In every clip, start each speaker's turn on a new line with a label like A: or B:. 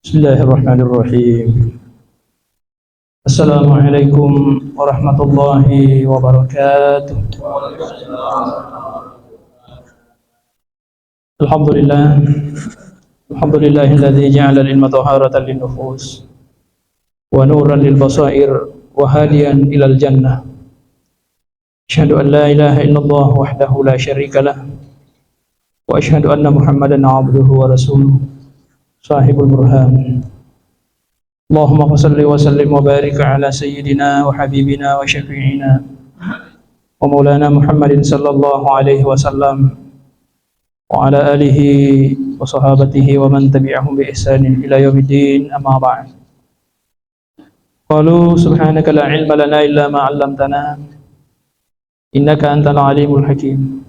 A: Bismillahirrahmanirrahim. Assalamualaikum warahmatullahi wabarakatuh. Alhamdulillah. Alhamdulillahilladzi ja'ala al-ilma taharatan lin-nufus wa nuran lil-basair wa hadiyan ilal jannah. Asyhadu an la ilaha illallah wahdahu la syarika lah wa asyhadu anna Muhammadan 'abduhu wa rasuluh. Sahibul burhan. Allahumma salli wa sallim wa barik ala sayyidina wa habibina wa syafi'ina wa maulana Muhammadin sallallahu alaihi wasallam wa ala alihi wa sahabatihi wa man tabi'ahum bi ihsanin ila yaumiddin, amma ba'd. Qalu subhanaka la ilma lana illa ma 'allamtana innaka antal alimul hakim.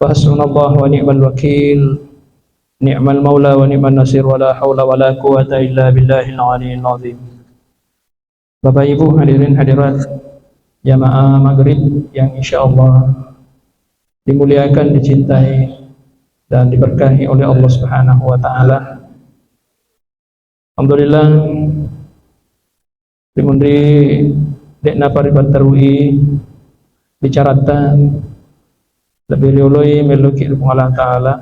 A: Wa hasbunallahu wa ni'mal wakil. Ni'mal maula wa ni'man nasir wa la hawla wa la quwata illa billahil aliyyil azim. Bapak Ibu hadirin hadirat jamaah maghrib yang insyaallah dimuliakan, dicintai dan diberkahi oleh Allah Subhanahu wa taala. Alhamdulillah dimundri dekna paribat terui bicaratan lebih rioloi meluki Allah taala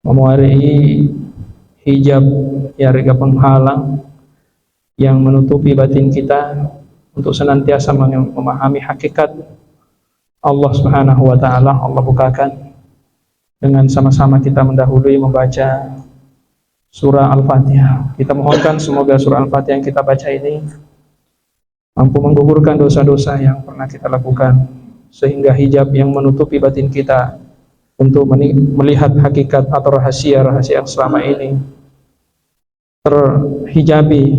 A: memuari hijab ya rega penghalang yang menutupi batin kita untuk senantiasa memahami hakikat Allah Subhanahu wa taala. Allah bukakan dengan sama-sama kita mendahului membaca surah Al-Fatihah. Kita mohonkan semoga surah Al-Fatihah yang kita baca ini mampu menggugurkan dosa-dosa yang pernah kita lakukan, sehingga hijab yang menutupi batin kita untuk melihat hakikat atau rahasia-rahasia yang selama ini terhijabi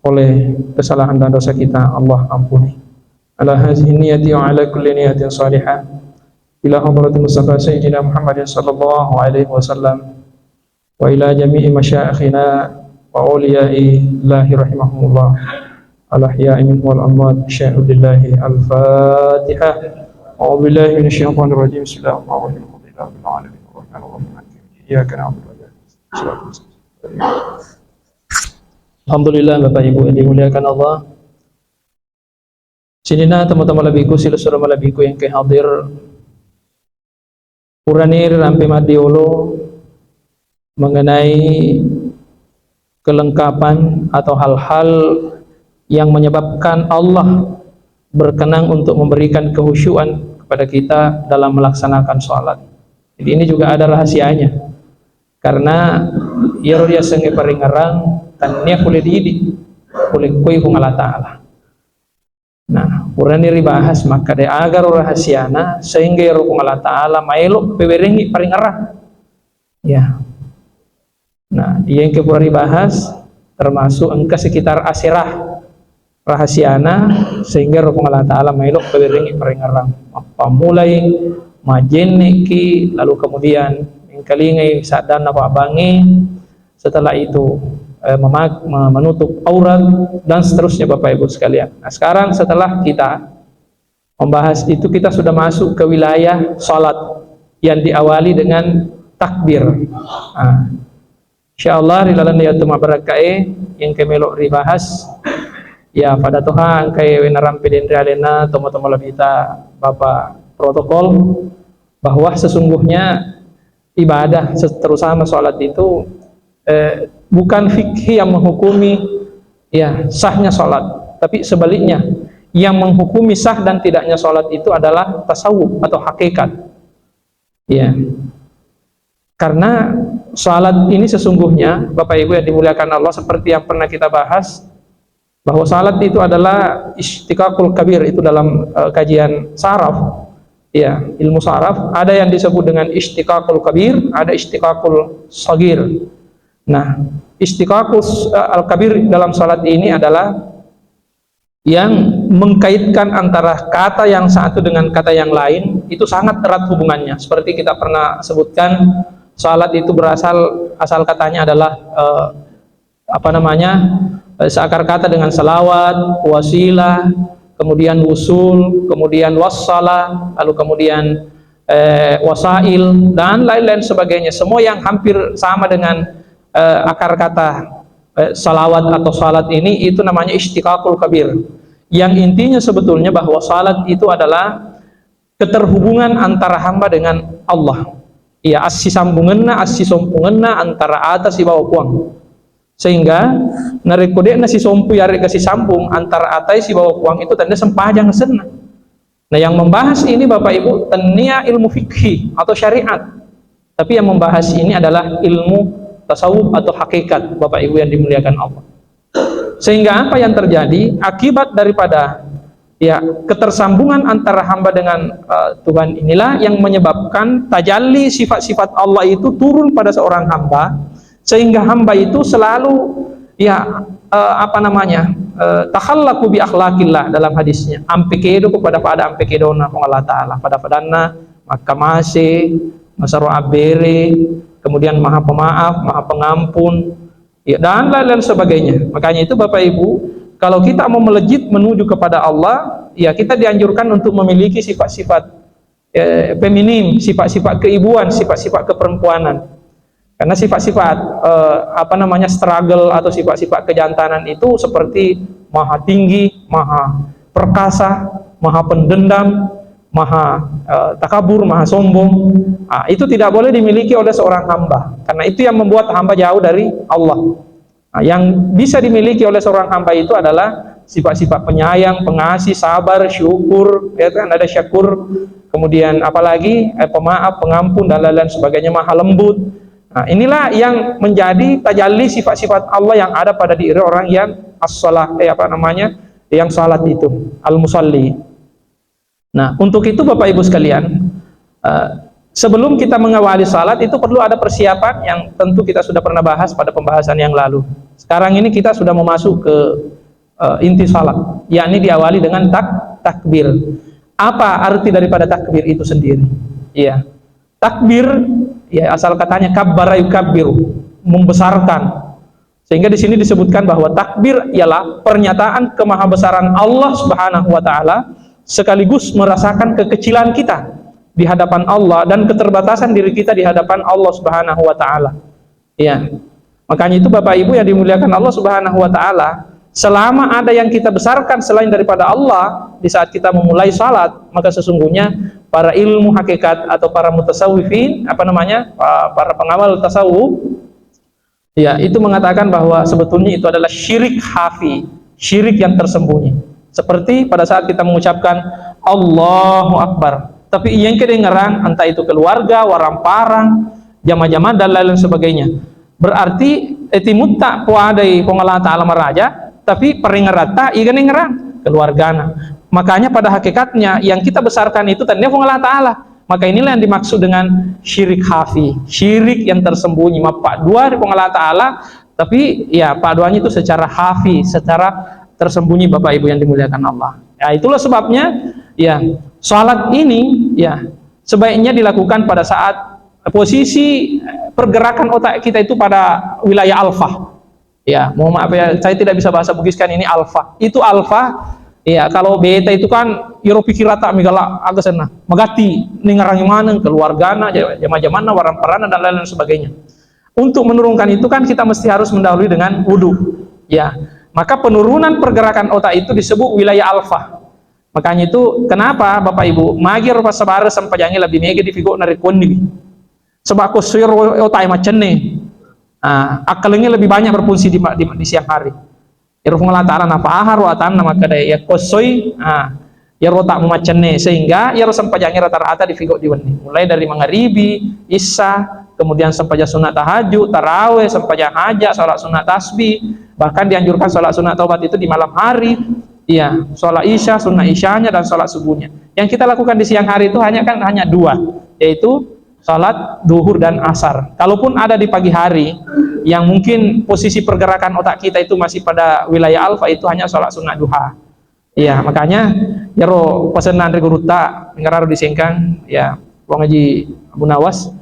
A: oleh kesalahan dan dosa kita, Allah ampuni. Ala hazihi niyati wa ala kulli niyatin salihah ila hadratin Mustafa Sayyidina Muhammadin sallallahu alaihi wasallam wa ila jami'i masyaikhina wa awliyai Allahi rahimahumullah al-ahya'i minhum wal amwat. Syai'ulillahi al-Fatihah. A'udzu billahi minasyaitonir rajim. Bismillahirrahmanirrahim. Alhamdulillah Bapak Ibu yang dimuliakan Allah. Sinina teman-teman labiku sila surah malabiku yang kehadir uranir rampe madiolo mengenai kelengkapan atau hal-hal yang menyebabkan Allah berkenan untuk memberikan kehusyuan kepada kita dalam melaksanakan sholat. Jadi ini juga ada rahasianya, karena ya dia senge paringarang tannya boleh diidi boleh koi kung Allah Ta'ala. Nah, urang ini bahas maka de agar rahasiana sehingga ya kung Allah Ta'ala maelok peberengi paringarang. Ya. Nah, yang kita bahas termasuk engka sekitar asirah rahasiana sehingga kung Allah Ta'ala maelok peberengi paringarang. Apa mulai majeneki, lalu kemudian mengkalingai sadan apa abangi, setelah itu menutup aurat dan seterusnya Bapak Ibu sekalian. Nah, sekarang setelah kita membahas itu, kita sudah masuk ke wilayah salat yang diawali dengan takbir. Nah, insyaallah rilalan ya tuma barakae yang kemelok dibahas ya pada Tuhan kayak wenaram peden realena tomo-tomo labita Bapak protokol bahwa sesungguhnya ibadah terutama sholat itu bukan fikih yang menghukumi ya sahnya sholat, tapi sebaliknya yang menghukumi sah dan tidaknya sholat itu adalah tasawuf atau hakikat. Ya, karena sholat ini sesungguhnya Bapak Ibu yang dimuliakan Allah, seperti yang pernah kita bahas bahwa sholat itu adalah istiqaqul kabir. Itu dalam kajian saraf. Ya, ilmu saraf ada yang disebut dengan istiqaqul kabir, ada istiqaqul sagir. Nah, istiqaqul al-kabir dalam salat ini adalah yang mengkaitkan antara kata yang satu dengan kata yang lain, itu sangat erat hubungannya. Seperti kita pernah sebutkan, salat itu asal katanya adalah seakar kata dengan salawat, wasilah, kemudian wusul, kemudian wassalah, lalu kemudian wasail dan lain-lain sebagainya. Semua yang hampir sama dengan akar kata salawat atau salat ini itu namanya istiqaqul kabir, yang intinya sebetulnya bahwa salat itu adalah keterhubungan antara hamba dengan Allah. Iya, assi sambunganna assi sompunganna antara atas si bawah kuang, sehingga narekode nasi sompu yare kasih sambung antara atas si bawah kuang itu tanda sempajang senna. Nah, yang membahas ini Bapak Ibu tania ilmu fikih atau syariat, tapi yang membahas ini adalah ilmu tasawuf atau hakikat, Bapak Ibu yang dimuliakan Allah. Sehingga apa yang terjadi akibat daripada ya ketersambungan antara hamba dengan Tuhan inilah yang menyebabkan tajalli sifat-sifat Allah itu turun pada seorang hamba, sehingga hamba itu selalu ya takhallaku bi akhlaqillah dalam hadisnya, ampekedo kepada pada ampekedona Allah Taala pada padanna maka masih masaro abere, kemudian maha pemaaf, maha pengampun, ya, dan lain-lain sebagainya. Makanya itu Bapak Ibu, kalau kita mau melejit menuju kepada Allah, ya kita dianjurkan untuk memiliki sifat-sifat feminim, sifat-sifat keibuan, sifat-sifat keperempuanan. Karena sifat-sifat struggle atau sifat-sifat kejantanan itu seperti maha tinggi, maha perkasa, maha pendendam, maha takabur, maha sombong. Itu tidak boleh dimiliki oleh seorang hamba, karena itu yang membuat hamba jauh dari Allah. Yang bisa dimiliki oleh seorang hamba itu adalah sifat-sifat penyayang, pengasih, sabar, syukur, ya kan, ada syakur, kemudian apalagi pemaaf, pengampun, dan lain-lain sebagainya, maha lembut. Inilah yang menjadi tajalli sifat-sifat Allah yang ada pada diri orang yang as-shalah, yang salat itu, al-musalli. Nah, untuk itu Bapak Ibu sekalian, sebelum kita mengawali salat itu perlu ada persiapan yang tentu kita sudah pernah bahas pada pembahasan yang lalu. Sekarang ini kita sudah mau masuk ke inti salat, yakni diawali dengan takbir. Apa arti daripada takbir itu sendiri? Iya, takbir ya asal katanya kabbara yukabbiru, membesarkan. Sehingga di sini disebutkan bahwa takbir ialah pernyataan kemahabesaran Allah Subhanahu wa taala, sekaligus merasakan kekecilan kita di hadapan Allah dan keterbatasan diri kita di hadapan Allah Subhanahu wa taala. Ya. Makanya itu Bapak Ibu yang dimuliakan Allah Subhanahu wa taala, selama ada yang kita besarkan selain daripada Allah di saat kita memulai salat, maka sesungguhnya para ilmu hakikat atau para mutasawwifin, para pengamal tasawuf, ya, itu mengatakan bahwa sebetulnya itu adalah syirik khafi, syirik yang tersembunyi. Seperti pada saat kita mengucapkan Allahu Akbar, tapi yang kedengaran entah itu keluarga, waramparang, jamaah-jamaah dan lain sebagainya. Berarti etimutta puadai Allah Ta'ala meraja, tapi peringarata igan ngerang keluargana. Makanya pada hakikatnya yang kita besarkan itu tandanya Allah Ta'ala. Maka inilah yang dimaksud dengan syirik khafi, syirik yang tersembunyi. Pak dua dari Allah Ta'ala, tapi ya paduannya itu secara khafi, secara tersembunyi Bapak Ibu yang dimuliakan Allah. Ya, itulah sebabnya ya salat ini ya sebaiknya dilakukan pada saat posisi pergerakan otak kita itu pada wilayah alfa. Ya, mohon maaf ya, saya tidak bisa bahasa Bugis kan, ini alfa. Itu alfa. Ya, kalau beta itu kan yoro pikir rata migala agak sana. Magati ningarang mana keluargana, jama-jamana, waramparana dan lain-lain sebagainya. Untuk menurunkan itu kan kita mesti harus mendahului dengan wudu. Ya. Maka penurunan pergerakan otak itu disebut wilayah alfa. Makanya itu kenapa Bapak Ibu magir pas sabara sampajangi lebih mega di figo narekonni. Sebab aku suir otak macam ni. Akalnya lebih banyak berfungsi di siang hari. Irfung Allah Ta'ala napa ahar wa ta'ala nama kadai ya kosoi ya rotak macam ni, sehingga ya sampajangi rata-rata di figo di wani. Mulai dari maghribi, isya, kemudian sampaja sunat tahajud, tarawih, sampaja hajat, salat sunat tasbih, bahkan dianjurkan salat sunat taubat itu di malam hari. Ya, salat isya, sunat isyanya dan salat subuhnya. Yang kita lakukan di siang hari itu hanya dua, yaitu salat duhur dan asar. Kalaupun ada di pagi hari yang mungkin posisi pergerakan otak kita itu masih pada wilayah alfa, itu hanya salat sunat duha. Ya, makanya ya ro pesanan reguruta ngararo disengkang ya wong haji Abu Nawas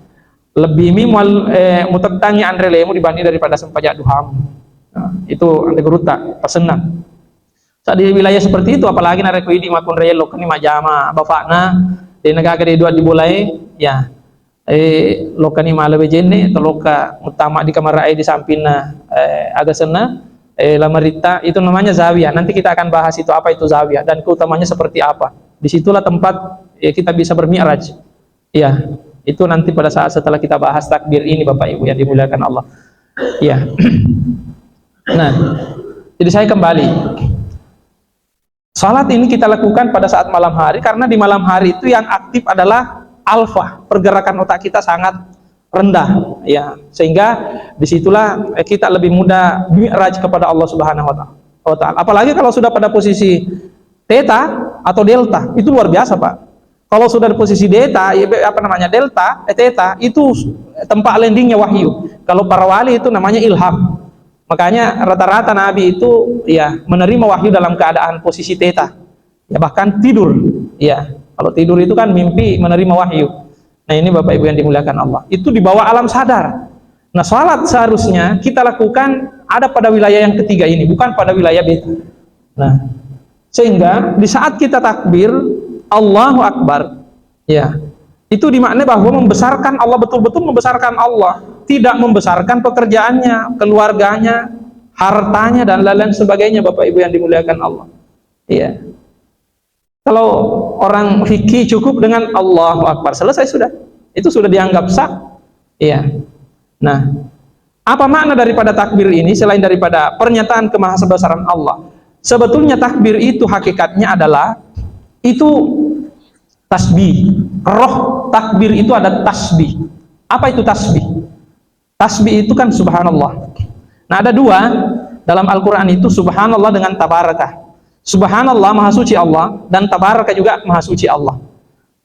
A: lebih mimal mutattangi andre lemu dibanding daripada sempajak duha. Itu andre guruta pesanan. Saat di wilayah seperti itu apalagi narekui di makun relo kan majama bafakna di negara di dua dimulai ya. loka ni mala bejene atau loka utama di kamar di sampingna agak sana lamarita itu namanya zawiyah. Nanti kita akan bahas itu apa itu zawiyah dan keutamanya seperti apa. Disitulah tempat kita bisa bermi'raj. Ya, itu nanti pada saat setelah kita bahas takbir ini Bapak Ibu yang dimuliakan Allah. Ya. Nah, jadi saya kembali. Salat ini kita lakukan pada saat malam hari karena di malam hari itu yang aktif adalah alfa, pergerakan otak kita sangat rendah, ya, sehingga disitulah kita lebih mudah mi'raj kepada Allah Subhanahu wa Ta'ala. Apalagi kalau sudah pada posisi theta atau delta, itu luar biasa Pak. Kalau sudah di posisi theta, theta itu tempat landingnya wahyu. Kalau para wali itu namanya ilham. Makanya rata-rata Nabi itu ya menerima wahyu dalam keadaan posisi theta. Ya bahkan tidur. Ya, kalau tidur itu kan mimpi menerima wahyu. Nah, ini Bapak Ibu yang dimuliakan Allah. Itu di bawah alam sadar. Nah, salat seharusnya kita lakukan ada pada wilayah yang ketiga ini, bukan pada wilayah beta. Nah, sehingga di saat kita takbir Allahu Akbar, ya, itu dimaknai bahwa membesarkan Allah, betul-betul membesarkan Allah, tidak membesarkan pekerjaannya, keluarganya, hartanya dan lain-lain sebagainya Bapak Ibu yang dimuliakan Allah. Iya. Kalau orang fikih cukup dengan Allahu Akbar, selesai sudah. Itu sudah dianggap sah. Iya. Nah, apa makna daripada takbir ini selain daripada pernyataan kemahasebesaran Allah? Sebetulnya takbir itu hakikatnya adalah itu tasbih. Roh takbir itu ada tasbih. Apa itu tasbih? Tasbih itu kan subhanallah. Nah, ada dua dalam Al-Quran itu, subhanallah dengan tabarakah. Subhanallah maha suci Allah, dan tabarakah juga maha suci Allah.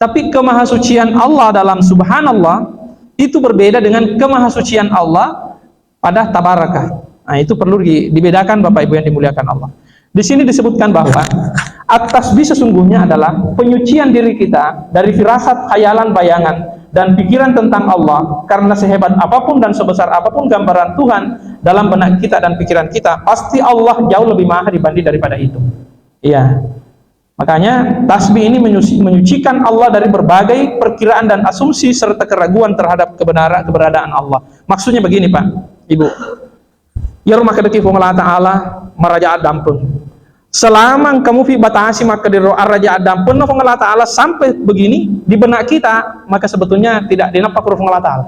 A: Tapi kemahasucian Allah dalam subhanallah itu berbeda dengan kemahasucian Allah pada tabarakah. Nah, itu perlu dibedakan Bapak Ibu yang dimuliakan Allah. Di sini disebutkan bahwa at-tasbih sesungguhnya adalah penyucian diri kita dari firasat, khayalan, bayangan dan pikiran tentang Allah, karena sehebat apapun dan sebesar apapun gambaran Tuhan dalam benak kita dan pikiran kita, pasti Allah jauh lebih maha dibanding daripada itu. Iya. Makanya tasbih ini menyucikan Allah dari berbagai perkiraan dan asumsi serta keraguan terhadap keberadaan Allah. Maksudnya begini Pak, Ibu. Ya rumah kedeki Allah Ta'ala merajaat dampun. Selama kamu fi batasi maka di roh raja adam pun Allah Ta'ala sampai begini di benak kita, maka sebetulnya tidak dinampak huruf Allah Ta'ala,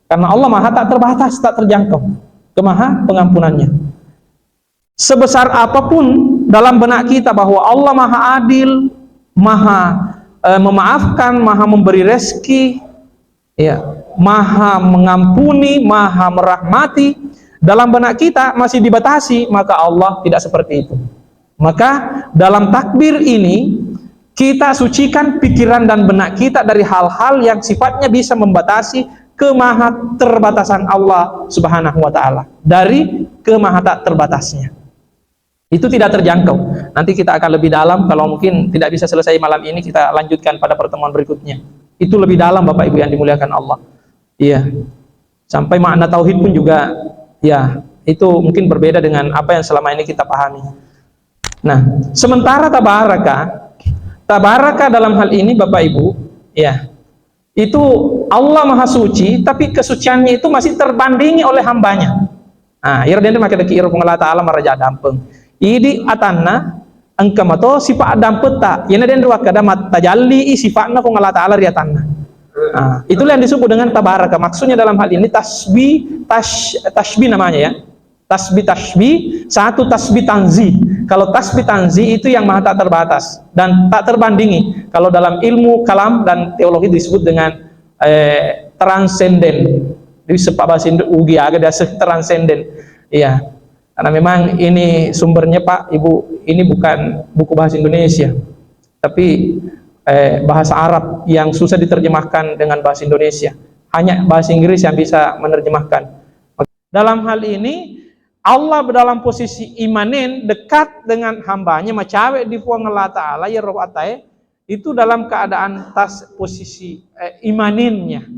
A: karena Allah maha tak terbatas, tak terjangkau kemaha pengampunannya. Sebesar apapun dalam benak kita bahwa Allah maha adil, maha memaafkan, maha memberi rezeki, ya, maha mengampuni, maha merahmati, dalam benak kita masih dibatasi, maka Allah tidak seperti itu. Maka dalam takbir ini kita sucikan pikiran dan benak kita dari hal-hal yang sifatnya bisa membatasi kemaha terbatasan Allah Subhanahu wa Ta'ala, dari kemaha tak terbatasnya. Itu tidak terjangkau. Nanti kita akan lebih dalam, kalau mungkin tidak bisa selesai malam ini, kita lanjutkan pada pertemuan berikutnya. Itu lebih dalam Bapak Ibu yang dimuliakan Allah. Iya. Sampai makna tauhid pun juga, ya, itu mungkin berbeda dengan apa yang selama ini kita pahami. Nah, sementara tabaraka dalam hal ini Bapak Ibu, ya, itu Allah maha suci, tapi kesuciannya itu masih terbandingi oleh hambanya. Nah, irden make deki iro Allah Ta'ala maraja dampeng. Idi atanna angkamato sifat dampeta. Yana den ruak kada mat tajalli sifatna ku Allah Ta'ala riatanna. Nah, itulah yang disebut dengan tabaraka. Maksudnya dalam hal ini tasbih namanya, ya. Tasbih, satu tasbih tanzih. Kalau tasbih tanzih itu yang maha tak terbatas dan tak terbandingi. Kalau dalam ilmu kalam dan teologi disebut dengan transenden. Di sepak bahasa Ugi agak dasar transenden. Iya. Karena memang ini sumbernya Pak Ibu, ini bukan buku bahasa Indonesia, tapi bahasa Arab yang susah diterjemahkan dengan bahasa Indonesia. Hanya bahasa Inggris yang bisa menerjemahkan. Dalam hal ini Allah dalam posisi imanin dekat dengan hambanya, macawe di puang Allah Ta'ala ya roh atai, itu dalam keadaan posisi imaninnya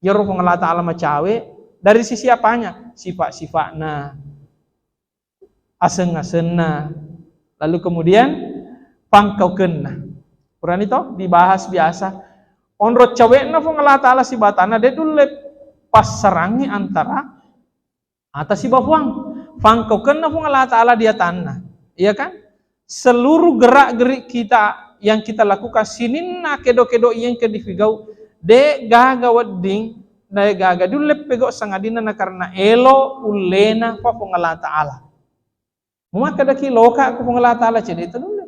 A: ya roh Allah Ta'ala macawe dari sisi apanya? Sifat-sifatnya, aseng-asengna, lalu kemudian pangkau kena. Quran itu dibahas biasa. onrot cawekna fong Allah Ta'ala si batana de dulu pasarangi antara atas si bafuang fangkau kena fong Allah Ta'ala dia tanah, iya kan? Seluruh gerak-gerik kita yang kita lakukan sininna kedo-kedo yang kedifigau de gaga wedding na gaga dulu pego sangadina na karena elo ulena fa fong Allah Ta'ala. Maka daki loka ko fong Allah Ta'ala cede itu dulu.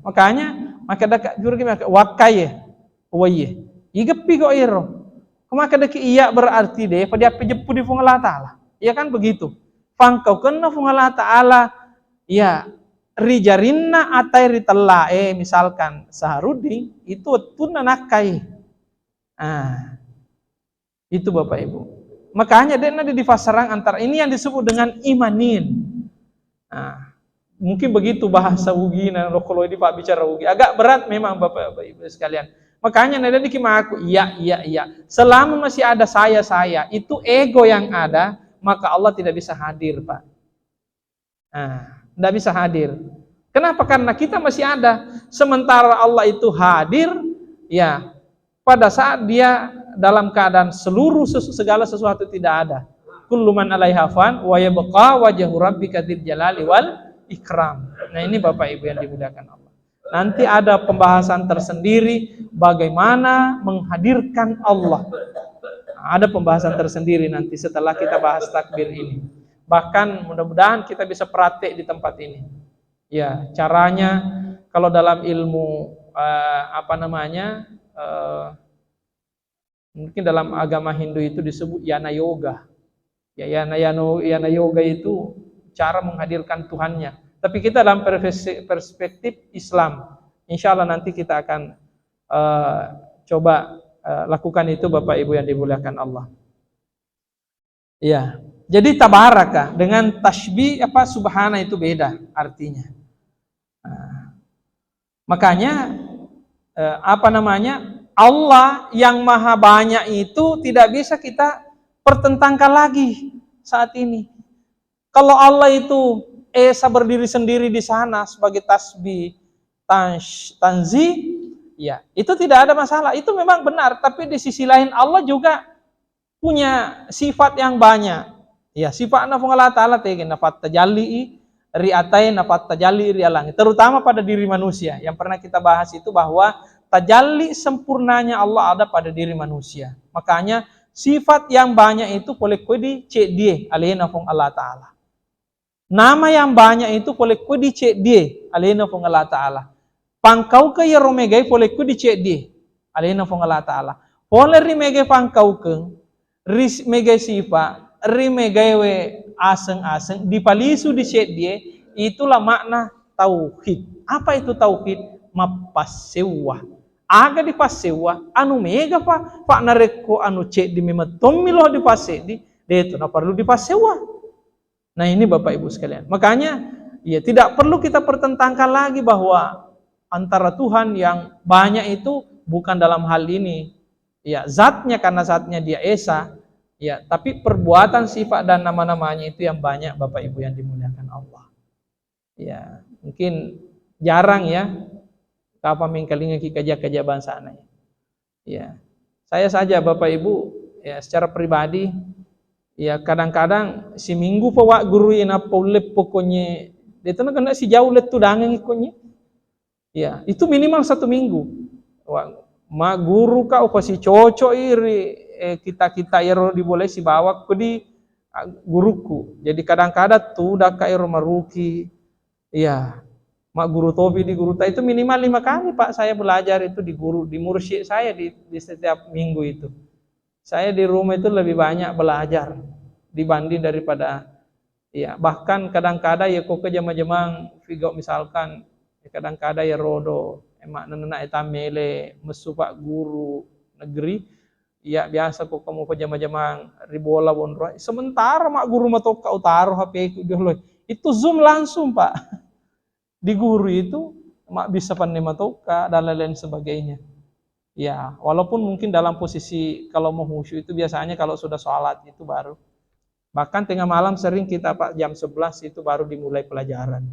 A: Makanya maka dak jur gimana wakaye waye igapi go iro maka daki iya berarti deh pada pejepu di fung Allah Ta'ala, iya kan begitu fangkau kena fung Allah Ta'ala ya rijarinna atai ritella misalkan saharudi itu tuna nakai itu Bapak Ibu, makanya dia nanti difasarang antara ini yang disebut dengan imanin. Mungkin begitu bahasa ugi nah kalau ini Pak bicara ugi agak berat memang Bapak Ibu sekalian. Makanya nada dikima aku iya. Selama masih ada saya itu ego yang ada, maka Allah tidak bisa hadir, Pak. Tidak bisa hadir. Kenapa? Karena kita masih ada. Sementara Allah itu hadir, ya pada saat dia dalam keadaan segala sesuatu tidak ada. Kullu man 'alaiha fan wa yabqa wajhu rabbika dzil jalali wal ikram. Nah ini Bapak Ibu yang dimuliakan Allah. Nanti ada pembahasan tersendiri bagaimana menghadirkan Allah. Ada pembahasan tersendiri nanti setelah kita bahas takbir ini. Bahkan mudah-mudahan kita bisa praktek di tempat ini. Ya, caranya kalau dalam ilmu mungkin dalam agama Hindu itu disebut yana yoga. Ya, yana yoga itu cara menghadirkan Tuhannya. Tapi kita dalam perspektif Islam, insya Allah nanti kita akan coba lakukan itu Bapak Ibu yang dimuliakan Allah. Ya, jadi tabaraka dengan tasbih subhana itu beda artinya. Makanya Allah yang maha banyak itu tidak bisa kita pertentangkan lagi saat ini. Kalau Allah itu Esa berdiri sendiri di sana sebagai tasbih, tanzi, ya itu tidak ada masalah. Itu memang benar. Tapi di sisi lain Allah juga punya sifat yang banyak. Ya sifat nafung Allah Ta'ala tegen nafat tajalli riatai nafat tajalli rialangi. Terutama pada diri manusia. Yang pernah kita bahas itu bahwa tajalli sempurnanya Allah ada pada diri manusia. Makanya sifat yang banyak itu boleh kodi cek dia alaihi nafung Allah Ta'ala. Nama yang banyak itu boleh ku dicek dia alena fong Allah Ta'ala. Pangkau ke ya romegai boleh ku dicek dia alena fong Allah Ta'ala. Boleh rimegai pangkau ke rimegai sifa rimegai we aseng-aseng dipalisu dicek dia, itulah makna tauhid. Apa itu tauhid? Mapasewa. Aga di pasewa anu mega pak nareko anu cek di memetom milo di pasedi itu na perlu di pasewa. Nah ini Bapak Ibu sekalian. Makanya ya tidak perlu kita pertentangkan lagi bahwa antara Tuhan yang banyak itu bukan dalam hal ini ya zatnya karena zatnya dia Esa ya, tapi perbuatan sifat dan nama-namanya itu yang banyak Bapak Ibu yang dimuliakan Allah. Ya, mungkin jarang ya apa mengkalinga kikaja-kaja bangsa aneh. Ya. Saya saja Bapak Ibu ya secara pribadi ya kadang-kadang si minggu pa guru ina paulep pokoknya dia tuh kena si jauh let tuh dangang ikonnya ya itu minimal 1 minggu ma guru ka apa si cocok iri kita iro diboleh si bawa ke di guruku jadi kadang-kadang tuh udah ka iro maruki ya mak guru Tofi di guru ta itu minimal 5 kali Pak saya belajar itu di guru di mursyid saya di setiap minggu itu. Saya di rumah itu lebih banyak belajar dibanding daripada ya bahkan kadang-kadang ya kok jama-jamang figo misalkan ya kadang-kadang ya rodo emak nana etamele mesu Pak guru negeri ya biasa kok kamu ke jama-jamang ribola bonro sementara mak guru matoka utaro HP ku itu zoom langsung Pak di guru itu mak bisa pandai matoka dan lain-lain sebagainya. Ya, walaupun mungkin dalam posisi kalau mau khusyuk itu biasanya kalau sudah sholat itu baru. Bahkan tengah malam sering kita Pak jam 11 itu baru dimulai pelajaran.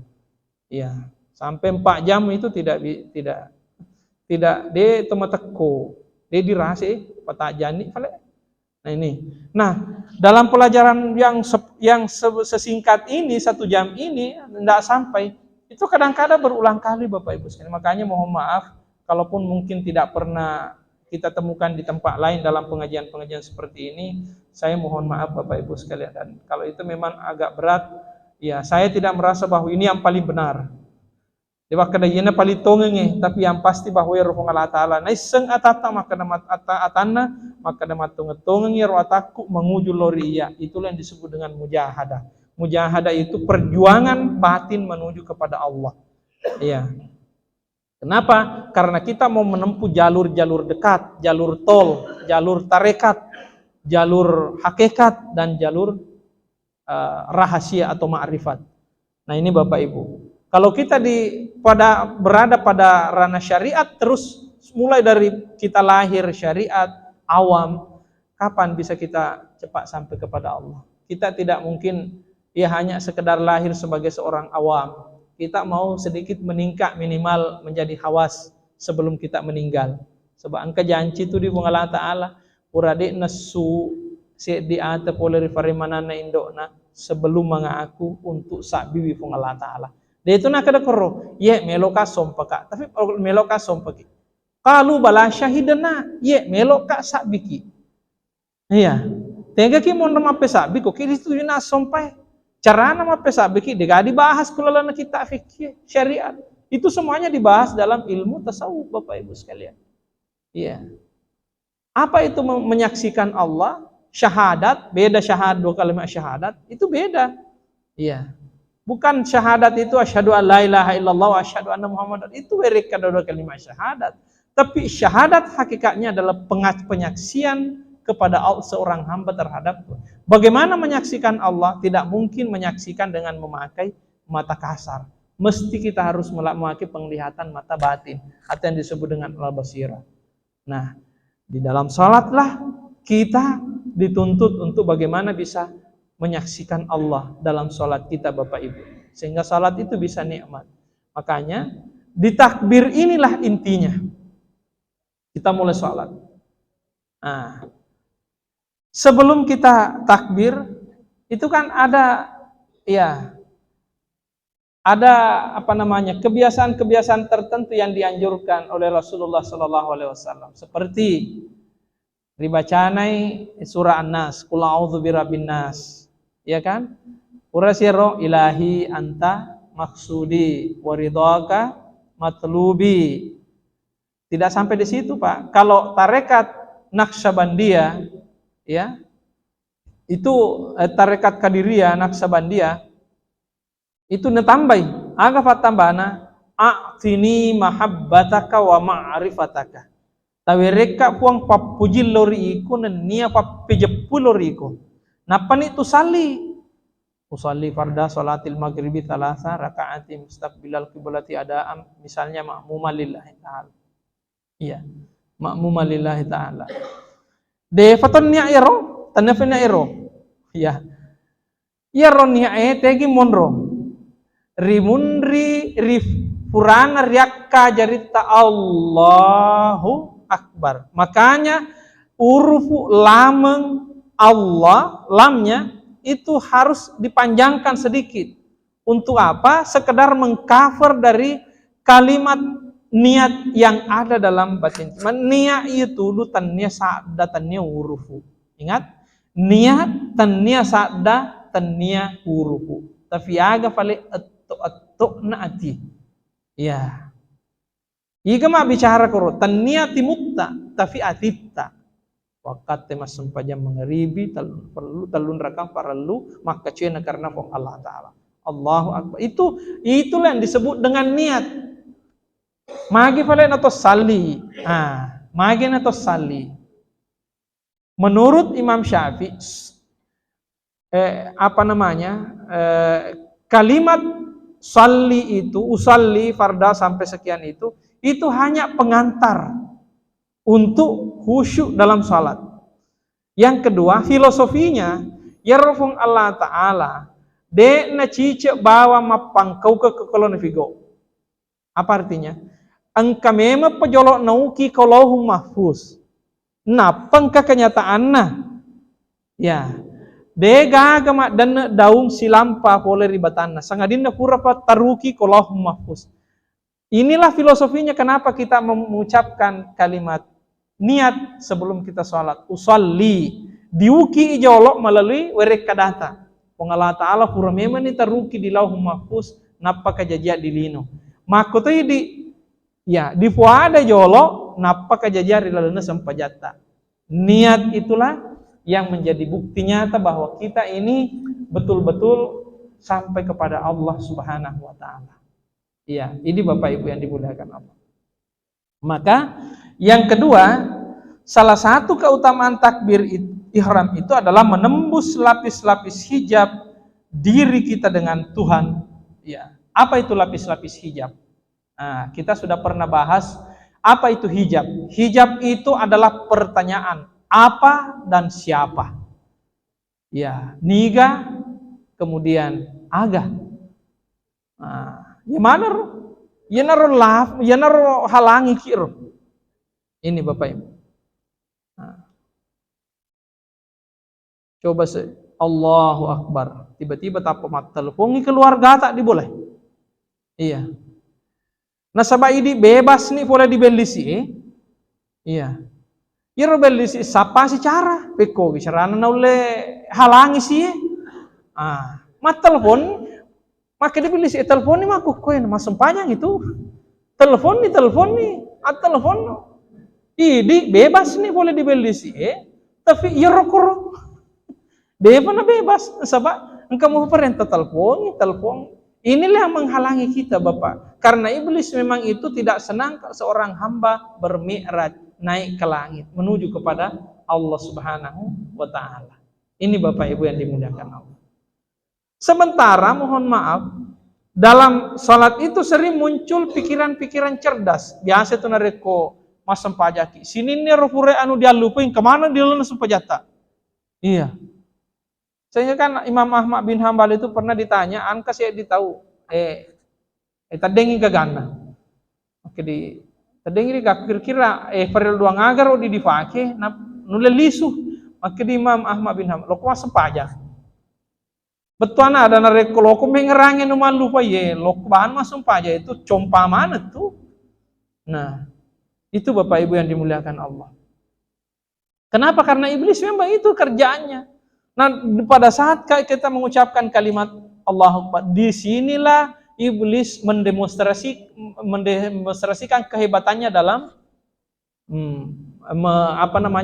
A: Ya, sampai 4 jam itu tidak tidak de tomateko, de dirase pata jani fale. Nah ini. Nah, dalam pelajaran yang sesingkat ini 1 jam ini tidak sampai, itu kadang-kadang berulang kali Bapak Ibu sekalian. Makanya mohon maaf kalaupun mungkin tidak pernah kita temukan di tempat lain dalam pengajian-pengajian seperti ini, saya mohon maaf Bapak Ibu sekalian. Dan kalau itu memang agak berat, ya saya tidak merasa bahwa ini yang paling benar. Dewa kadayana paling tongenge, tapi yang pasti bahwa ya roh Allah Ta'ala naiseng atata maka damat atana maka damat tongenge roh ataku menguju lori iya. Itulah yang disebut dengan mujahadah. Mujahadah itu perjuangan batin menuju kepada Allah. Iya. Kenapa? Karena kita mau menempuh jalur-jalur dekat, jalur tol, jalur tarekat, jalur hakikat, dan jalur rahasia atau ma'rifat. Nah ini Bapak Ibu. Kalau kita berada pada ranah syariat terus, mulai dari kita lahir syariat, awam, kapan bisa kita cepat sampai kepada Allah? Kita tidak mungkin ya hanya sekedar lahir sebagai seorang awam. Kita mau sedikit meningkat minimal menjadi hawas sebelum kita meninggal. Sebab angka janji itu di Allah Ta'ala, urade nasu di ate poleri farimanana indokna sebelum mengaku untuk sakbiwi pun Allah Ta'ala. Dia itu nak ada koro, ye meloka sompaka, tapi meloka sompaki. Kalau bala syahidana, ye meloka sakbiki. Iya, tega ki mon mape sakbiko, kiri itu na sompai. Cara nama pesabiki dega dibahas kulalana kita fikih syariat. Itu semuanya dibahas dalam ilmu tasawuf Bapak Ibu sekalian. Iya. Apa itu menyaksikan Allah? Syahadat, beda syahadat, 2 kalimat syahadat, itu beda. Iya. Bukan syahadat itu asyhadu an la ilaha illallah wa asyhadu anna muhammadar, itu mereka 2 kalimat syahadat. Tapi syahadat hakikatnya adalah penyaksian kepada seorang hamba terhadap Tuhan. Bagaimana menyaksikan Allah? Tidak mungkin menyaksikan dengan memakai mata kasar. Mesti kita harus memakai penglihatan mata batin, atau yang disebut dengan al-basirah. Nah, di dalam salatlah kita dituntut untuk bagaimana bisa menyaksikan Allah dalam salat kita Bapak Ibu, sehingga salat itu bisa nikmat. Makanya di takbir inilah intinya kita mulai salat. Nah, sebelum kita takbir itu kan ada kebiasaan-kebiasaan tertentu yang dianjurkan oleh Rasulullah SAW, seperti ribacanai surah An-Nas, qul a'udzu birabbin nas. Ya kan? Urasiro ilahi anta maksudi waridhaka matlubi. Tidak sampai di situ, Pak. Kalau tarekat Naqsabandiyah, ya, itu tarekat Qadiriyah Naqsabandiyah, itu netambai, aga tambana a'tini mahabbataka wa ma'rifataka. Tawereka puang papujil lori iku nia papejepul lori iku. Napan itu usalli farda salatil maghribi thalatha rakaati mustaqbilal qiblati adaan, misalnya ma'muma lillahi ta'ala. Iya, ma'muma lillahi ta'ala. De faton nia ero, tanafina ero. Ya. Ero nia tegi monro. Rimunri rif purana riakka jarita Allahu Akbar. Makanya urufu lameng Allah, lamnya itu harus dipanjangkan sedikit. Untuk apa? Sekedar mengcover dari kalimat niat yang ada dalam batin. Niat itu tannya sa'da tannya urufu. Ingat? Niat tannya sa'da tannya urufu. Tapi aga fale atto naati. Ya. Iga ma bicara koro tannya timutta tapi atitta. Wakat temas sempajam mengeribi perlu talun rakam perlu maka cina karena Allah Ta'ala. Allahu Akbar. Itulah yang disebut dengan niat. Magi pala nato sali. Magi nato sali. Menurut Imam Syafi'i kalimat sali itu, usalli farda sampai sekian itu hanya pengantar untuk khusyuk dalam salat. Yang kedua, filosofinya yarfung Allah Ta'ala de na cice bawa mapangkau ke kolon figo. Apa artinya? angka mema pejolok nauki kaulahu mahfuz. Napang ka kenyataanna. Ya. Dega agama dan daung silampa boleh ribatanna. Sangadinna kurapa taruki kaulahu mahfuz. Inilah filosofinya kenapa kita mengucapkan kalimat niat sebelum kita sholat. Usalli. Diuki ijolok melalui werek kadata. Allah Ta'ala pura memang ni taruki di lauh mahfuz napa kejadian di lino. Maka tu di fuada jolok napa kejadian di lalena sampajata. Niat itulah yang menjadi bukti nyata bahwa kita ini betul-betul sampai kepada Allah Subhanahu wa Ta'ala. Iya, ini Bapak Ibu yang dimuliakan Allah. Maka yang kedua, salah satu keutamaan takbir ihram itu adalah menembus lapis-lapis hijab diri kita dengan Tuhan. Ya, apa itu lapis-lapis hijab? Nah, kita sudah pernah bahas apa itu hijab. Hijab itu adalah pertanyaan apa dan siapa. Ya, niga kemudian aga. Nah, ya mana? Ya naro halangi kiro. Ini Bapak Ibu. Nah. Coba Allahu Akbar. Tiba-tiba tapa mata telepon keluarga tak diboleh. Iya. Nasabah ini bebas nih boleh dibelisi. Iya. Iro belisi sapa secara peko bicarana na oleh halangi sih. Mat telepon maka dibelisi telepon ni maku koin masam panjang itu. Telepon nih telepon. Ini bebas nih boleh dibelisi. Tapi iro koro. Bebas, sebab engkau mau perintah telepon. Inilah yang menghalangi kita Bapak. Karena iblis memang itu tidak senang seorang hamba bermi'raj, naik ke langit, menuju kepada Allah Subhanahu wa Ta'ala. Ini Bapak Ibu yang dimuliakan Allah. Sementara mohon maaf, dalam salat itu sering muncul pikiran-pikiran cerdas. Biasa itu nareko masam pajaki. Sini nih rupure anu dia lupain kemana dia lulus pajata. Iya. Sehingga kan Imam Ahmad bin Hambal itu pernah ditanya, angka saya ditahu, tadengi gagana. Oke tadengi gak kira-kira, peril dua ngagar di difake, nule lisu, maka di Imam Ahmad bin Hambal, lo kuasa pajak. Betul ada nareko lo mengerangin numan lupa lo bahan masuk pajak itu compa mana tuh? Nah, itu Bapak Ibu yang dimuliakan Allah. Kenapa? Karena iblis memang itu kerjaannya. Nah, pada saat kita mengucapkan kalimat Allahu Akbar, disinilah iblis mendemonstrasikan kehebatannya dalam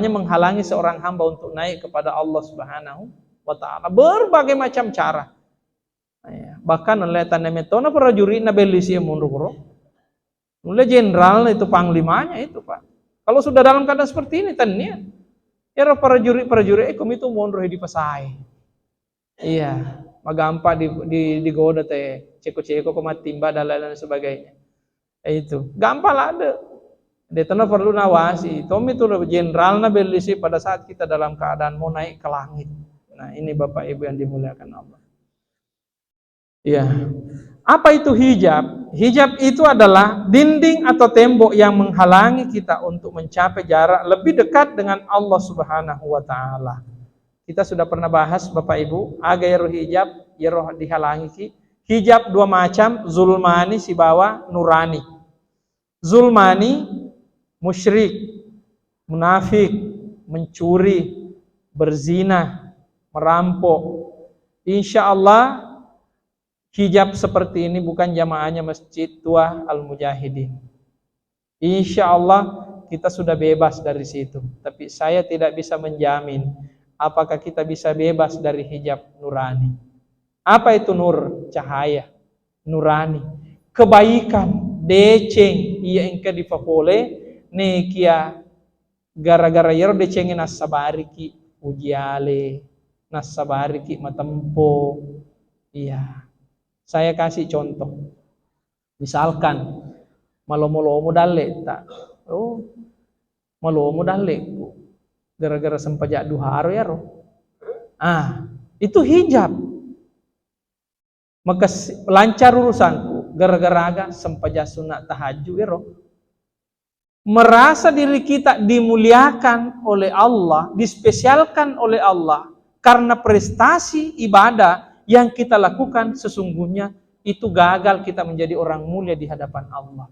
A: menghalangi seorang hamba untuk naik kepada Allah Subhanahu wa Ta'ala. Berbagai macam cara. Bahkan oleh tanda metona prajurit na belisi mundur. Oleh jenderal itu panglimanya itu, Pak. Kalau sudah dalam keadaan seperti ini tanya ya prajurit kami itu mundur di pasai. Iya, magampa di goda teh, ceko-ceko komatimba dan lain sebagainya. Itu, gampang lah ada. Dia tanah perlu nawasi. Tommy itu jenderal na belisi pada saat kita dalam keadaan mau naik ke langit. Nah, ini Bapak Ibu yang dimuliakan Allah. Iya. Apa itu hijab? Hijab itu adalah dinding atau tembok yang menghalangi kita untuk mencapai jarak lebih dekat dengan Allah Subhanahu wa Ta'ala. Kita sudah pernah bahas Bapak Ibu, agak hijab, roh dihalangi. Hijab dua macam, zulmani si bawah, nurani. Zulmani, musyrik, munafik, mencuri, berzina, merampok. Insya Allah hijab seperti ini bukan jamaahnya Masjid Tua Al-Mujahidin. Insya Allah kita sudah bebas dari situ. Tapi saya tidak bisa menjamin apakah kita bisa bebas dari hijab nurani. Apa itu nur? Cahaya. Nurani. Kebaikan. Deceng. Ia engke dipapole. Nekia. Gara-gara yero decengin nasabariki. Ujiale. Nasabariki matempo. Iya. Saya kasih contoh. Misalkan malo-malo dalle tak. Oh. Malo dalle. Gara-gara sempajak duharo ya roh. Itu hijab. Maka lancar urusanku gara-gara aga sempajak sunat tahajud ya roh. merasa diri kita dimuliakan oleh Allah, dispesialkan oleh Allah karena prestasi ibadah yang kita lakukan, sesungguhnya itu gagal kita menjadi orang mulia di hadapan Allah.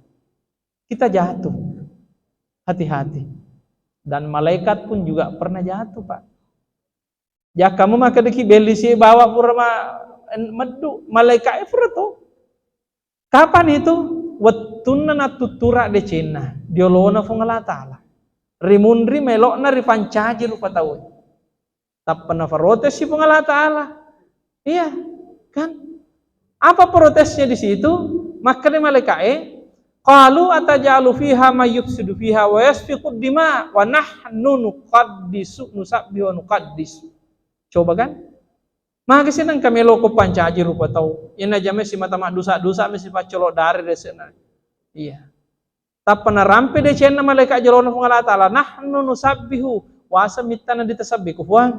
A: Kita jatuh. Hati-hati. Dan malaikat pun juga pernah jatuh, Pak. Ya kamu maka deki belisi bawa purma medu malaikat efreto. Kapan itu? Wattunna natutura de cina diolona fungala taala. Rimundri melokna rifancaji rupa tahu. Tapana farotes si fungala taala. Iya, kan? Apa protesnya di situ? Maka di malaikat qalu atajalu fiha may yufsidu fiha wa yasfiqu dima wa nahnu nuqaddisu nusabbihu wa nuqaddisu. Coba kan? Maka senang kami loko pancaji rupa tahu. Ina jame si mata mak dosa-dosa mesti pacolok dari desena. Iya. Tapana rampe de cenna malaikat jalona fu Allah taala nahnu nusabbihu wa samittana ditasabbihu fuang.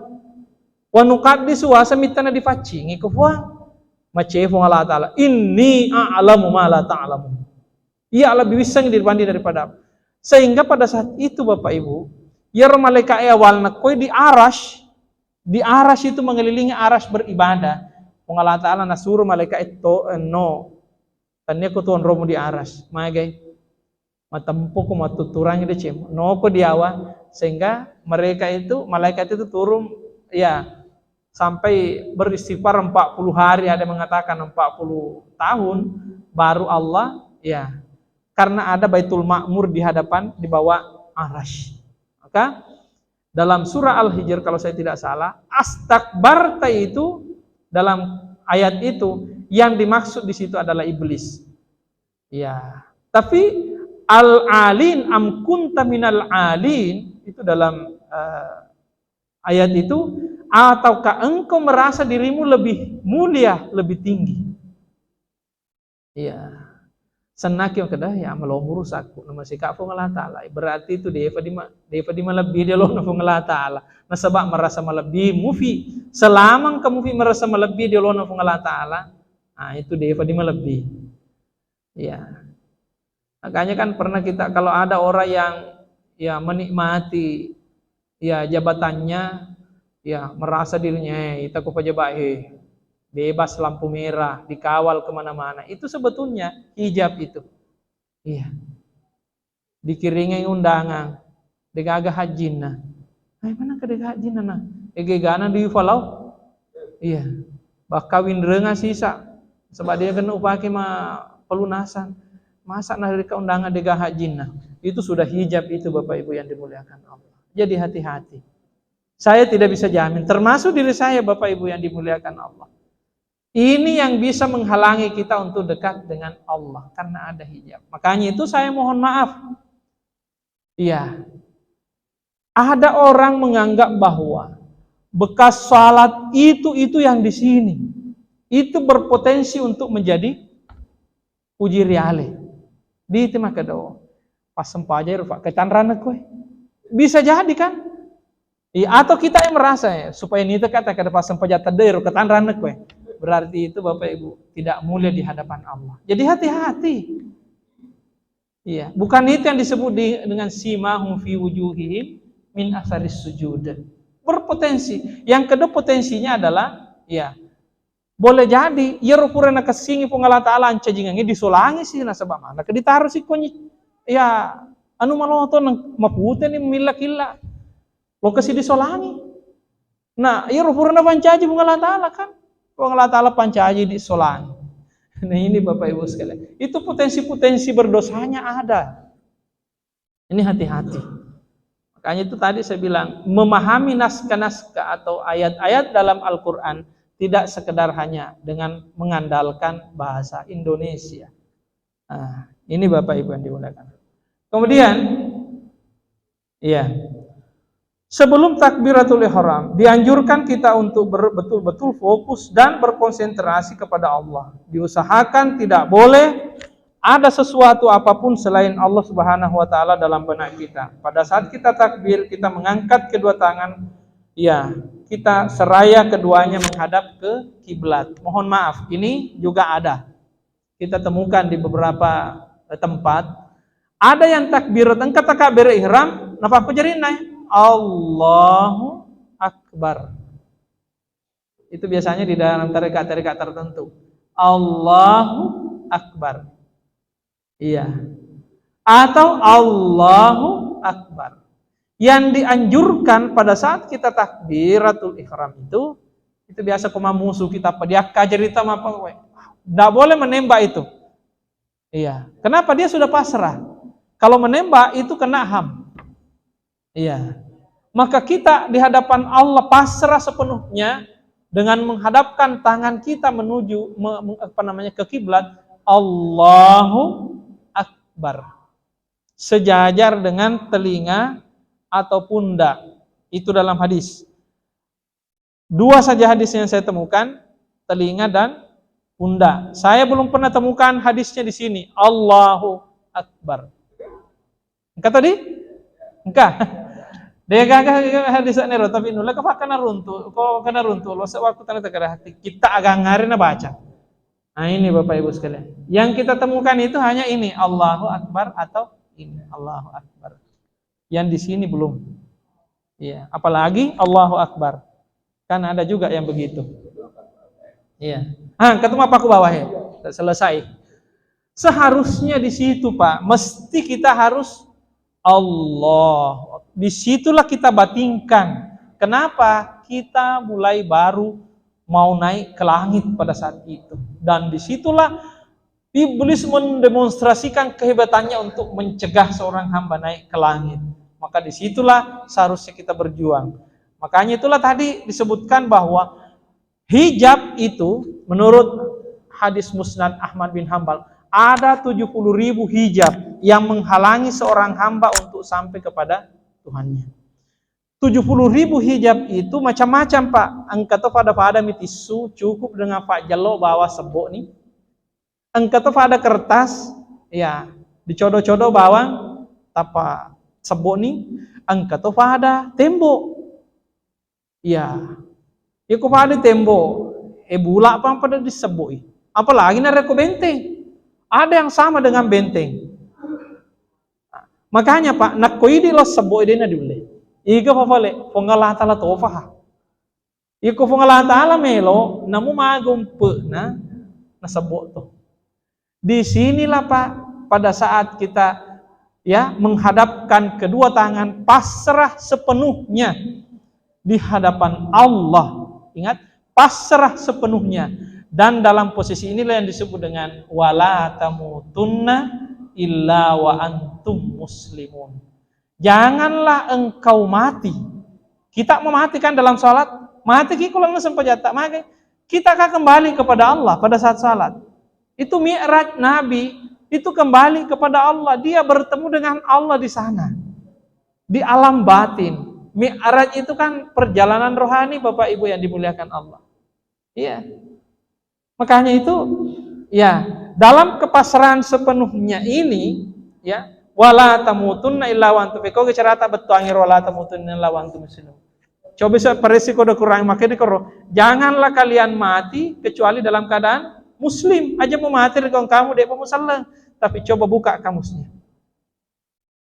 A: Wa nuqaddisu wa samittana difacingi ku fuang. Mace fu Allah taala inni a'lamu ma la ta'lamu. Ia lebih bisa dibanding daripada. Sehingga pada saat itu Bapak Ibu, ya malaikat awalna koi di arash itu mengelilingi arash beribadah. Allah Ta'ala nasuruh malaikat itu no. Tanya ko tuan romo di arash. Magai matampo ko matuturanya de cem. No ko diawa sehingga mereka itu malaikat itu turun ya sampai beristighfar 40 hari, ada mengatakan 40 tahun baru Allah ya. Karena ada Baitul Ma'mur di hadapan di bawah arash. Maka dalam surah Al-Hijr kalau saya tidak salah, astakbarta itu dalam ayat itu yang dimaksud di situ adalah iblis. Ya, tapi al-alin am kunta minal alin itu dalam ayat itu, ataukah engkau merasa dirimu lebih mulia, lebih tinggi? Iya. Senaki yang kedah ya melomur rusaku nama si kak Allah Taala berarti itu deva di lebih dia loh Allah Taala nah sebab merasa melebih mufi selama kamu merasa melebih dia loh Allah Taala nah itu deva di lebih ya makanya kan pernah kita kalau ada orang yang ya menikmati ya jabatannya ya merasa dirinya kita ku pejabat bebas lampu merah, dikawal kemana-mana. Itu sebetulnya hijab itu. Iya. Dikiringi undangan, degagah hajina. Mana ke degagah hajina nah? Egegana di falau. Iya. Bakawin renga sisa. Sebab dia kena upaki pelunasan. Masa nah dari undangan degagah hajina. Itu sudah hijab itu Bapak Ibu yang dimuliakan Allah. Jadi hati-hati. Saya tidak bisa jamin, termasuk diri saya Bapak Ibu yang dimuliakan Allah. Ini yang bisa menghalangi kita untuk dekat dengan Allah karena ada hijab. Makanya itu saya mohon maaf. Iya. Ada orang menganggap bahwa bekas salat itu yang di sini. Itu berpotensi untuk menjadi uji reale. Di itu maka do. Pas sempaja rupa ketanrana kowe. Bisa jadi kan? Iya, atau kita yang merasa ya, supaya ini kata pas sempaja tadero ketanrana kowe. Berarti itu Bapak Ibu tidak mulia di hadapan Allah. Jadi hati-hati. Iya, bukan itu yang disebut dengan simahum fi wujuhihim min asaris sujud. Berpotensi. Yang kedua potensinya adalah ya boleh jadi ya rupurana kesingi pungala taala ancajingannya disolangi sih nah sebab mana ke ditaruh si konyi ya anu maloto nang maputen ni milakilla. Lokasi disolangi. Nah, ya rupurana pancaji pungala taala kan. Allah Ta'ala pancaji di solang. Nah ini Bapak Ibu sekalian. Itu potensi-potensi berdosanya ada. Ini hati-hati. Makanya itu tadi saya bilang, memahami naskah-naskah atau ayat-ayat dalam Al-Quran tidak sekedar hanya dengan mengandalkan bahasa Indonesia. Nah, ini Bapak Ibu yang dimuliakan. Kemudian, iya. Sebelum takbiratul ihram, dianjurkan kita untuk betul-betul fokus dan berkonsentrasi kepada Allah. Diusahakan tidak boleh ada sesuatu apapun selain Allah Subhanahu wa taala dalam benak kita. Pada saat kita takbir, kita mengangkat kedua tangan, ya, kita seraya keduanya menghadap ke kiblat. Mohon maaf, ini juga ada. Kita temukan di beberapa tempat Ada yang takbirat engka takbir ihram napa pajarina Allahu Akbar. Itu biasanya di dalam tarekat-tarekat tertentu. Allahu Akbar. Iya. Atau Allahu Akbar. Yang dianjurkan pada saat kita takbiratul ihram itu biasa kuma musuh kita dia kajarita apa we. Enggak boleh menembak itu. Iya. Kenapa? Dia sudah pasrah. Kalau menembak itu kena ham. Iya. Maka kita di hadapan Allah pasrah sepenuhnya dengan menghadapkan tangan kita menuju ke kiblat. Allahu Akbar. Sejajar dengan telinga atau pundak. Itu dalam hadis. 2 saja hadis yang saya temukan, telinga dan pundak. Saya belum pernah temukan hadisnya di sini. Allahu Akbar. Engkau tadi? Engkau? Dia gagah hadis nero tapi nula ka kana runtuh. Ko kana runtuh lo waktu tanda tegara hati. Kita agak ngarina baca. Nah ini Bapak Ibu sekalian. Yang kita temukan itu hanya ini Allahu Akbar atau ini Allahu Akbar. Yang di sini belum. Iya, apalagi Allahu Akbar. Kan ada juga yang begitu. Iya. Ketemu apa aku bawah ya? Selesai. Seharusnya di situ Pak, mesti kita harus Allah. Disitulah kita batingkan. Kenapa? Kita mulai baru mau naik ke langit pada saat itu. Dan disitulah iblis mendemonstrasikan kehebatannya untuk mencegah seorang hamba naik ke langit. Maka disitulah seharusnya kita berjuang. Makanya itulah tadi disebutkan bahwa hijab itu menurut hadis Musnad Ahmad bin Hanbal ada 70.000 hijab yang menghalangi seorang hamba untuk sampai kepada Tuhannya. 70.000 hijab itu macam-macam Pak. Engkau pada mitisu cukup dengan Pak Jalo bawa sebok nih. Engkau pada kertas ya dicodo-codo bawang tapa sebok nih. Engkau pada tembok. Ya. Iku pada tembok. Bula apa pada disebut. Apalagi nareko benteng. Ada yang sama dengan benteng. Makanya Pak, nakoidi lo sebut dia na dibeli. Iga fafale, fongalah ta'ala tofaha. Iko fongalah ta'ala melo, namu magumpe na sebut to. Di sinilah Pak, pada saat kita ya menghadapkan kedua tangan pasrah sepenuhnya di hadapan Allah. Ingat, pasrah sepenuhnya. Dan dalam posisi inilah yang disebut dengan wala tamutunna illa wa antum muslimun. Janganlah engkau mati. Kita mematikan dalam salat, mati ki kulang sampai jata, maka kita akan kembali kepada Allah pada saat salat. Itu mi'raj Nabi, itu kembali kepada Allah. Dia bertemu dengan Allah di sana. Di alam batin. Mi'raj itu kan perjalanan rohani Bapak Ibu yang dimuliakan Allah. Iya. Makanya itu ya, dalam kepasrahan sepenuhnya ini ya, wala tamutunna illa wa antum fiko cerita betuangi wala tamutunna illa wa antum muslimun. Coba beresiko do kurang makanya dikoro, janganlah kalian mati kecuali dalam keadaan muslim. Aja mau mati dengan kamu dek pemusalah, tapi coba buka kamusnya.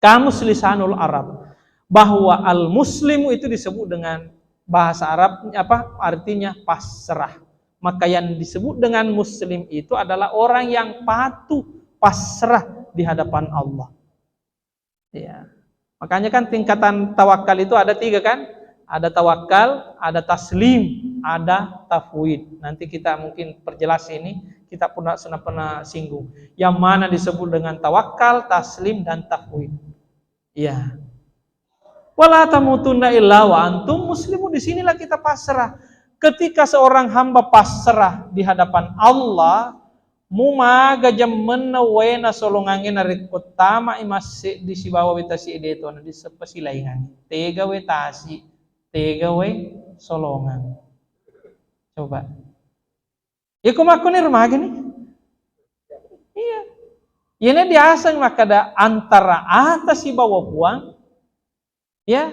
A: Kamus lisanul Arab, bahwa al muslimu itu disebut dengan bahasa Arab apa artinya pasrah. Maka yang disebut dengan muslim itu adalah orang yang patuh, pasrah di hadapan Allah. Ya. Makanya kan tingkatan tawakal itu ada 3 kan? Ada tawakal, ada taslim, ada tafwid. Nanti kita mungkin perjelas ini, kita pernah singgung. Yang mana disebut dengan tawakal, taslim, dan tafwid. Ya. Wala tamutunna illa wa antum muslimun. Di sinilah kita pasrah. Ketika seorang hamba pasrah di hadapan Allah, mumaga jam menawena solongangin narik utama imasi di sibawa wetasi ideto na di sepasilaingan. Tega wetasi, tega we solongan. Coba. Iku mako ni rumah gini. Iya. Ini diasang makada antara atas si bawah buang. Ya.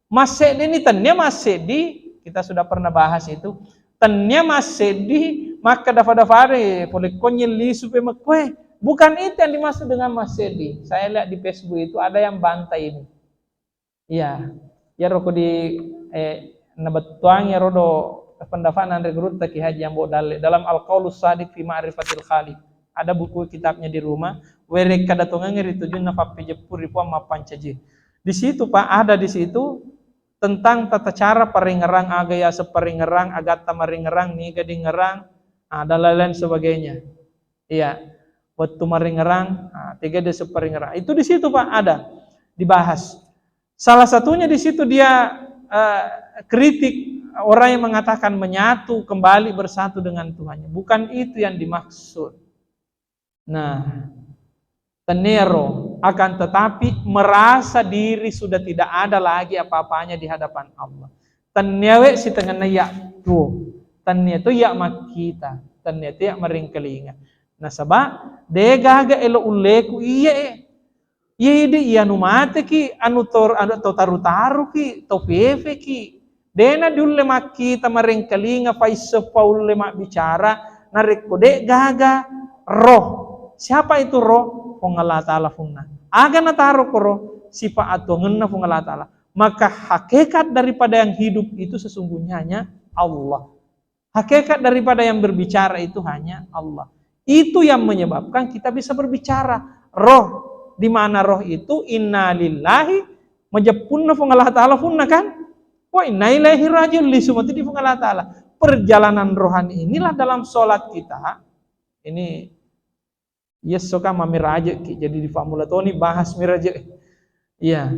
A: Masih ini tanya masih di kita sudah pernah bahas itu. Tanya masih di maka dafadafare boleh konyeli supaya makwe Bukan itu yang dimaksud dengan masjid. Saya lihat di Facebook itu ada yang bantai ini. Iya, ya roko di nabetuang ya rodo pendaftaran rekrut taki haji yang dalam Al-Qaulus Shadiq fi Ma'rifatil Khaliq. Ada buku kitabnya di rumah. Were kadatongan ngeri tujun na papi jepur ripuan mapancaji. Di situ Pak ada di situ tentang tata cara peringerang agaya seperingerang agata meringerang niga dingerang dan lain-lain sebagainya. Iya, waktu meringerang, tiga dia seperingerang. Itu di situ Pak ada dibahas. Salah satunya di situ dia kritik orang yang mengatakan menyatu kembali bersatu dengan Tuhannya. Bukan itu yang dimaksud. Nah, tenero akan tetapi merasa diri sudah tidak ada lagi apa-apanya di hadapan Allah. Tenyewe si tengah ya tu, tenya tu ya mak kita, tenya tu ya meringkelinga. Nah sabab degaga elo uleku iya di anu mate ki anu taru ki to pefe ki dena dulle mak kita meringkelinga faise paul mak bicara nareko de gaga roh. Siapa itu roh? Allah Ta'ala funna. Aga nataro ko roh sipa atau ngenna fung Allah Ta'ala. Maka hakikat daripada yang hidup itu sesungguhnya hanya Allah. Hakikat daripada yang berbicara itu hanya Allah. Itu yang menyebabkan kita bisa berbicara. Roh, di mana roh itu inna lillahi majapunna fung Allah Ta'ala funna kan? Wa inna ilaihi rajiun li sumati di fung Allah Ta'ala. Perjalanan rohani inilah dalam sholat kita. Ini yes soka mami raja ki jadi di Famulatoni bahas miraja. Iya.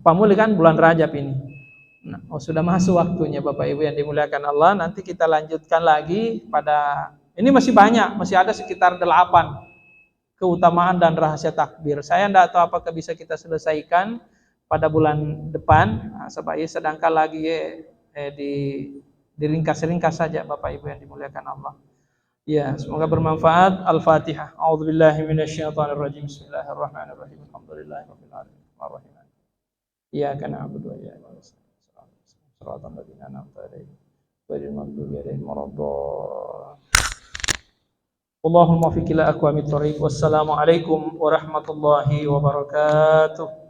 A: Pamuli kan bulan Rajab ini. Nah, sudah masuk waktunya Bapak Ibu yang dimuliakan Allah. Nanti kita lanjutkan lagi pada ini masih banyak, masih ada sekitar 8 keutamaan dan rahasia takbir. Saya tidak tahu apakah bisa kita selesaikan pada bulan depan. Nah, sebaiknya sedangkan lagi diringkas-ringkas saja Bapak Ibu yang dimuliakan Allah. Ya, semoga bermanfaat. Al-Fatihah. A'udzubillahi minasyaitonirrajim. Bismillahirrahmanirrahim. Alhamdulillahirabbil alamin. Arrahmanirrahim. Iyyaka na'budu wa iyyaka nasta'in. Shiratal ladzina an'amta 'alaihim ghairil maghdubi 'alaihim waladdallin. Allahumma fi kila aqwamit thoriq. Wassalamu alaikum warahmatullahi wabarakatuh.